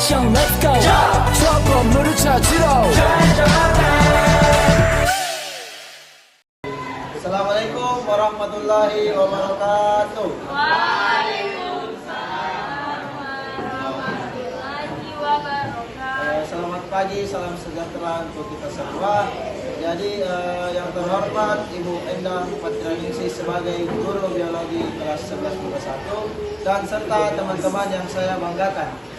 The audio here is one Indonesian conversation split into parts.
action, let's go. 추억 건물을 찾으러. Assalamualaikum warahmatullahi wabarakatuh. Waalaikumsalam warahmatullahi wabarakatuh. Selamat pagi, salam sejahtera untuk kita semua. Jadi yang terhormat Ibu Endang Patrianingsih sebagai guru biologi kelas 11-21 dan serta teman-teman yang saya banggakan.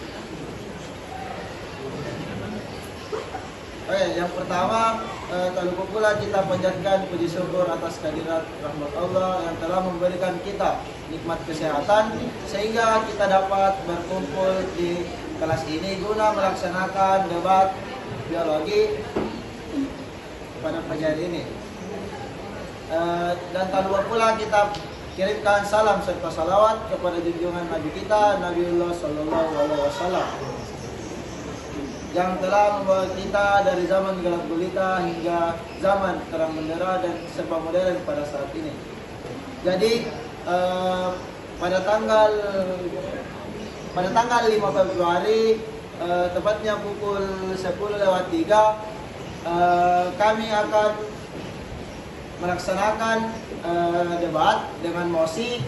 Oke, yang pertama tak lupa pula kita panjatkan puji syukur atas kehadirat rahmat Allah yang telah memberikan kita nikmat kesehatan sehingga kita dapat berkumpul di kelas ini guna melaksanakan debat biologi pada pagi hari ini. Dan tak lupa pula kita kirimkan salam serta salawat kepada junjungan Nabi kita Nabiullah Sallallahu Alaihi Wasallam yang telah membawa kita dari zaman gelap gulita hingga zaman terang bendera dan serba modern pada saat ini. Jadi pada tanggal 5 Februari tepatnya pukul 10:03 kami akan melaksanakan debat dengan mosi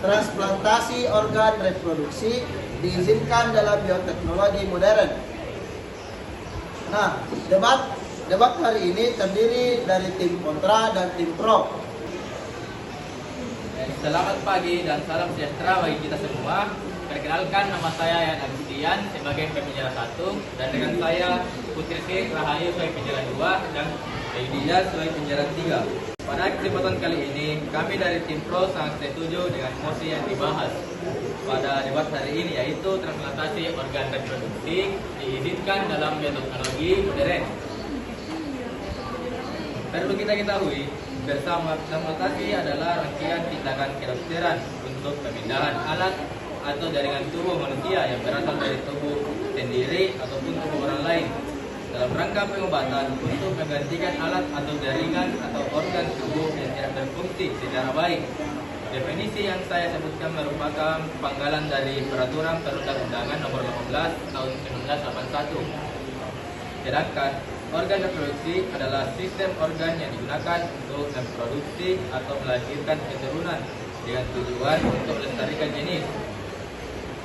transplantasi organ reproduksi diizinkan dalam bioteknologi modern. Nah, debat hari ini terdiri dari tim kontra dan tim pro. Selamat pagi dan salam sejahtera bagi kita semua. Perkenalkan, nama saya Yan Agustian sebagai pembicara 1 dan dengan saya Putri Sri Rahayu sebagai pembicara 2 dan Aidia sebagai pembicara 3. Pada kesempatan kali ini, kami dari tim pro sangat setuju dengan mosi yang dibahas pada debat hari ini, yaitu transplantasi organ reproduksi diizinkan dalam bioteknologi modern. Perlu kita ketahui bersama, transplantasi adalah rangkaian tindakan kedokteran untuk pemindahan alat atau jaringan tubuh manusia yang berasal dari tubuh sendiri ataupun tubuh orang lain dalam rangka pengobatan untuk menggantikan alat atau jaringan atau organ tubuh yang tidak berfungsi secara baik. Definisi yang saya sebutkan merupakan panggalan dari Peraturan Perundang-undangan Nomor 18 Tahun 1981. Sedangkan organ reproduksi adalah sistem organ yang digunakan untuk memproduksi atau melahirkan keturunan dengan tujuan untuk melestarikan jenis.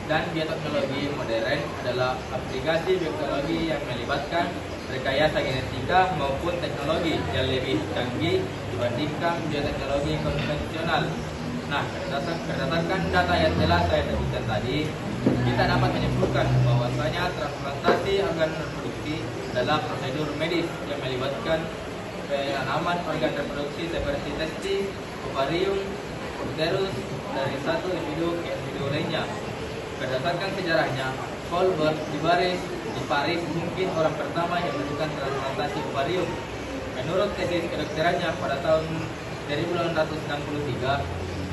Dan bioteknologi modern adalah aplikasi bioteknologi yang melibatkan rekayasa genetika maupun teknologi yang lebih canggih dibandingkan bioteknologi konvensional. Nah, berdasarkan data yang telah saya sebutkan tadi, kita dapat menyimpulkan bahwasanya transplantasi organ reproduksi adalah prosedur medis yang melibatkan penanaman organ reproduksi seperti testis, ovarium, uterus dari satu individu ke individu lainnya. Berdasarkan sejarahnya, Colbert di Paris mungkin orang pertama yang melakukan transplantasi ovarium. Menurut tesis kedokterannya pada tahun 1863,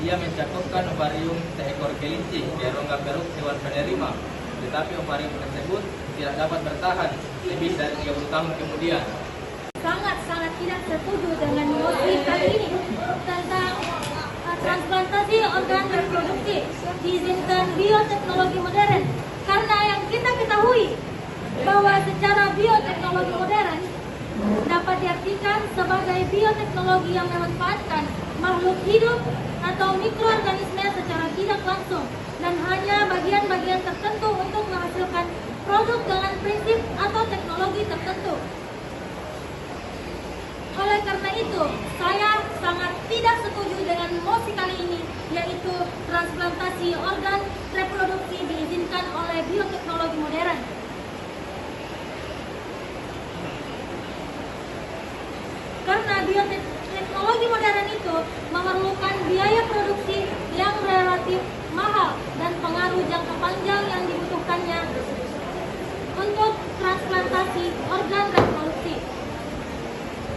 dia mencakupkan ovarium seekor kelinci di rongga perut hewan penerima, tetapi ovarium tersebut tidak dapat bertahan lebih dari 30 tahun kemudian. Sangat tidak setuju dengan mosi kali ini tentang transplantasi organ reproduksi diizinkan bioteknologi modern, karena yang kita ketahui bahwa secara bioteknologi modern dapat diartikan sebagai bioteknologi yang memanfaatkan makhluk hidup atau mikroorganisme secara tidak langsung dan hanya bagian-bagian tertentu untuk menghasilkan produk dengan prinsip atau teknologi tertentu. Oleh karena itu, saya sangat tidak setuju dengan mosi kali ini, yaitu transplantasi organ reproduksi diizinkan oleh bioteknologi modern. Karena bioteknologi modern itu memerlukan biaya produksi yang relatif mahal dan pengaruh jangka panjang yang dibutuhkannya untuk transplantasi organ reproduksi.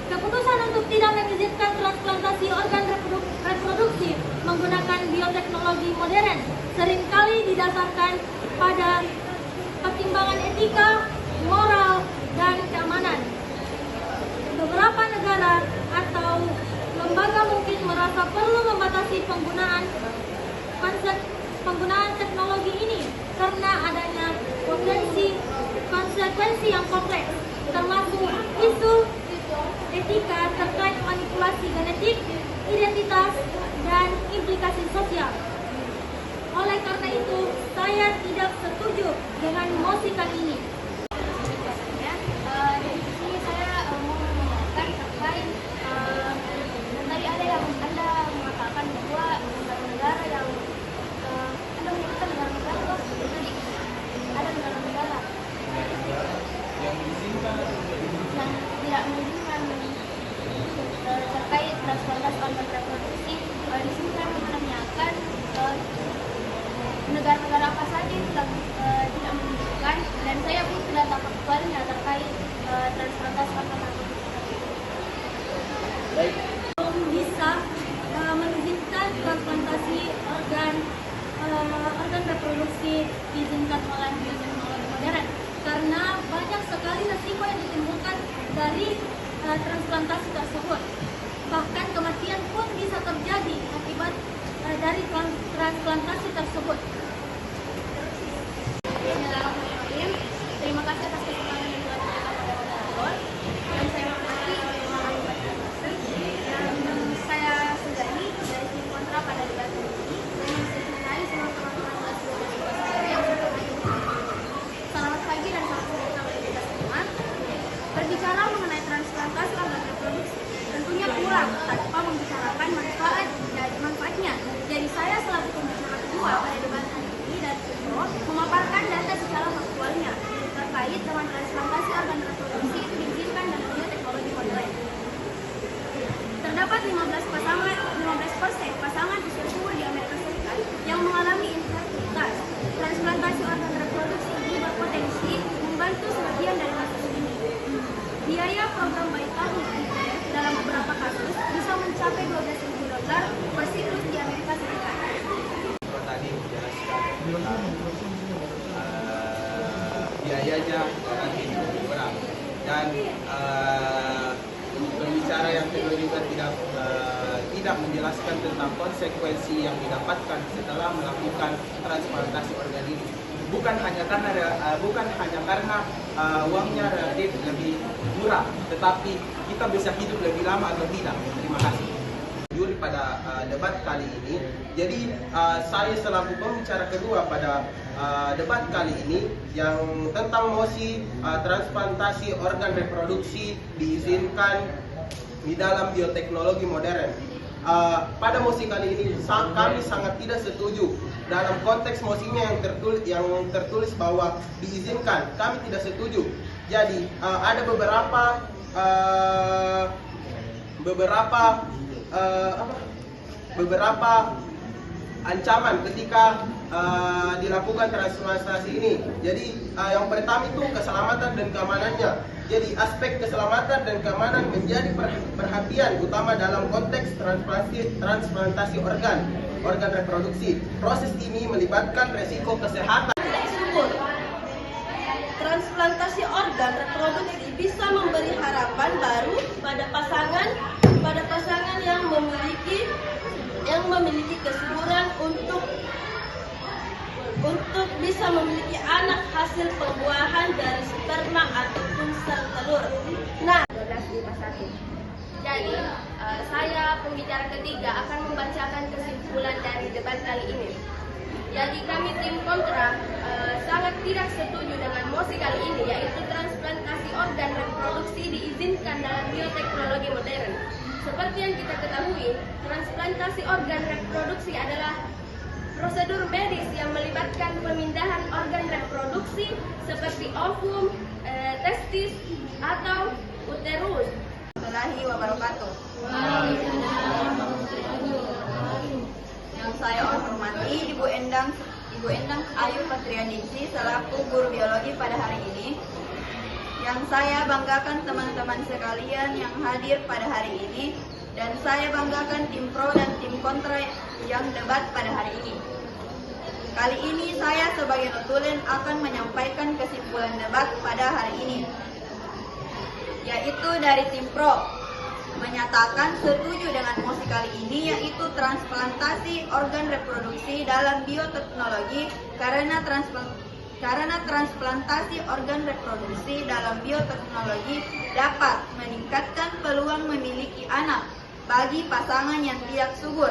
Keputusan untuk tidak mengizinkan transplantasi organ reproduksi menggunakan bioteknologi modern seringkali didasarkan pada pertimbangan etika, moral, dan keamanan. Beberapa negara atau lembaga mungkin merasa perlu membatasi penggunaan teknologi teknologi ini karena adanya potensi konsekuensi yang kompleks, termasuk isu etika terkait manipulasi genetik, identitas, dan implikasi sosial. Oleh karena itu, saya tidak setuju dengan mosi kali ini. Dari sini saya mau menanyakan terkait tadi ada yang Anda mengatakan bahwa negara-negara yang Anda menyebutkan negara-negara tadi ada negara-negara yang tidak mengizinkan terkait transplantasi organ reproduksi. Di sini saya mau menanyakan negara-negara apa saja yang tidak mengizinkan, dan saya butuh data faktualnya terkait transplantasi organ reproduksi. Baik. Belum bisa mengizinkan transplantasi organ reproduksi diizinkan oleh bioteknologi modern karena banyak sekali resiko yang ditimbulkan dari transplantasi tersebut. Bahkan kematian pun bisa terjadi akibat dari transplantasi tersebut. Bismillahirrahmanirrahim. Terima kasih atas kesempatan yang telah diberikan pada moderator. Dan saya menghormati yang saya Sugani dari tim kontra pada debat ini dengan mencintai semua teman-teman mahasiswa yang selamat pagi dan salam sejahtera bagi kita semua. Berbicara mengenai transplantasi organ reproduksi tentunya kurang tanpa membicarakan manfaatnya. Jadi saya selaku pembicara kedua pada debat hari ini dari Sipro memaparkan data secara faktualnya terkait dengan transplantasi organ reproduksi itu diizinkan dalam bioteknologi modern. Terdapat 15% pasangan usia subur di Amerika Serikat yang mengalami infertilitas. Transplantasi organ reproduksi ini berpotensi membantu sebagian dari kasus ini. Biaya program bayi tabung IVF dalam beberapa kasus bisa mencapai $12.000 per siklus di Amerika Serikat. Tadi menjelaskan biayanya relatif lebih murah, dan berbicara yang kedua juga tidak menjelaskan tentang konsekuensi yang didapatkan setelah melakukan transplantasi organ ini. Bukan hanya karena uangnya relatif lebih murah, tetapi kita bisa hidup lebih lama atau tidak. Terima kasih. Juri pada debat kali ini. Jadi saya selaku pembicara kedua pada debat kali ini yang tentang mosi transplantasi organ reproduksi diizinkan di dalam bioteknologi modern. Pada mosi kali ini kami sangat tidak setuju. Dalam konteks mosinya yang tertulis bahwa diizinkan, kami tidak setuju. Jadi ada beberapa ancaman ketika dilakukan transplantasi ini. Jadi yang pertama itu keselamatan dan keamanannya. Jadi aspek keselamatan dan keamanan menjadi perhatian utama dalam konteks transplantasi organ reproduksi. Proses ini melibatkan resiko kesehatan. Transplantasi organ reproduksi bisa memberi harapan baru pada pasangan yang memiliki kesuburan untuk bisa memiliki anak hasil pembuahan dari sperma ataupun sel telur. Nah, 1251. Jadi, saya pembicara ketiga akan membacakan kesimpulan dari debat kali ini. Jadi kami tim kontra sangat tidak setuju dengan mosi kali ini, yaitu transplantasi organ reproduksi diizinkan dalam bioteknologi modern. Seperti yang kita ketahui, transplantasi organ reproduksi adalah prosedur medis yang melibatkan pemindahan organ reproduksi seperti ovum, testis, atau uterus. Warahmatullahi wabarakatuh. Yang saya hormati Ibu Endang Ayu Patrianingsih selaku guru biologi pada hari ini. Yang saya banggakan teman-teman sekalian yang hadir pada hari ini, dan saya banggakan tim pro dan tim kontra yang debat pada hari ini. Kali ini saya sebagai notulen akan menyampaikan kesimpulan debat pada hari ini, yaitu dari tim pro menyatakan setuju dengan mosi kali ini, yaitu transplantasi organ reproduksi dalam bioteknologi, karena transplantasi organ reproduksi dalam bioteknologi dapat meningkatkan peluang memiliki anak bagi pasangan yang tidak subur,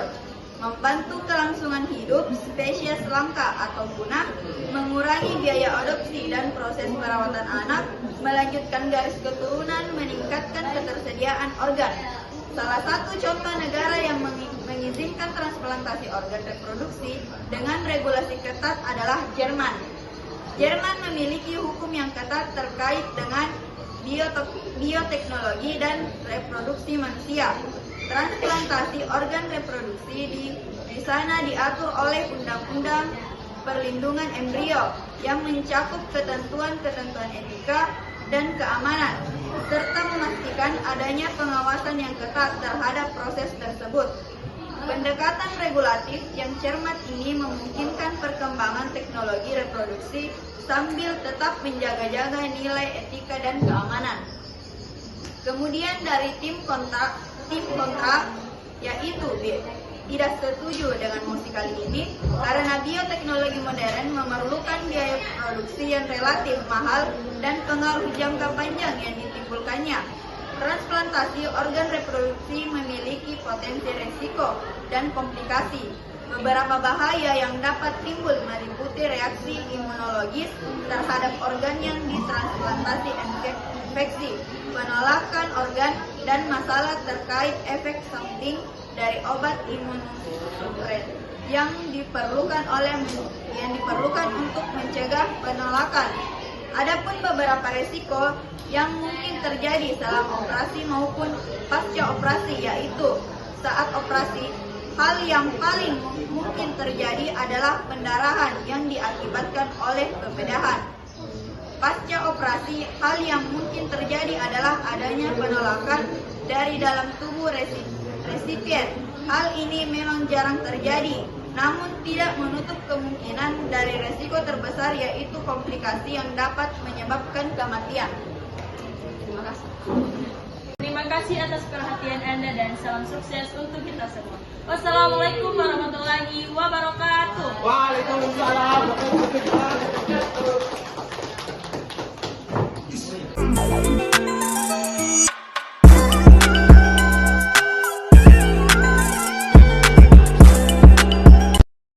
membantu kelangsungan hidup spesies langka atau punah, mengurangi biaya adopsi dan proses perawatan anak, melanjutkan garis keturunan, meningkatkan ketersediaan organ. Salah satu contoh negara yang mengizinkan transplantasi organ reproduksi dengan regulasi ketat adalah Jerman. Jerman memiliki hukum yang ketat terkait dengan bioteknologi dan reproduksi manusia. Transplantasi organ reproduksi di sana diatur oleh Undang-Undang Perlindungan Embrio yang mencakup ketentuan-ketentuan etika dan keamanan, serta memastikan adanya pengawasan yang ketat terhadap proses tersebut. Pendekatan regulatif yang cermat ini memungkinkan perkembangan teknologi reproduksi sambil tetap menjaga-jaga nilai etika dan keamanan. Kemudian dari tim kontra yaitu tidak setuju dengan mosi kali ini karena bioteknologi modern memerlukan biaya produksi yang relatif mahal dan pengaruh jangka panjang yang ditimbulkannya. Transplantasi organ reproduksi memiliki potensi resiko dan komplikasi. Beberapa bahaya yang dapat timbul meliputi reaksi imunologis terhadap organ yang ditransplantasi, infeksi, penolakan organ, dan masalah terkait efek samping dari obat imunosupresan yang diperlukan untuk mencegah penolakan. Adapun beberapa risiko yang mungkin terjadi selama operasi maupun pasca operasi, yaitu saat operasi, hal yang paling mungkin terjadi adalah pendarahan yang diakibatkan oleh pembedahan. Pasca operasi, hal yang mungkin terjadi adalah adanya penolakan dari dalam tubuh resipien. Hal ini memang jarang terjadi, namun tidak menutup kemungkinan dari resiko terbesar, yaitu komplikasi yang dapat menyebabkan kematian. Terima kasih. Terima kasih atas perhatian Anda dan salam sukses untuk kita semua. Wassalamualaikum warahmatullahi wabarakatuh. Waalaikumsalam warahmatullahi wabarakatuh.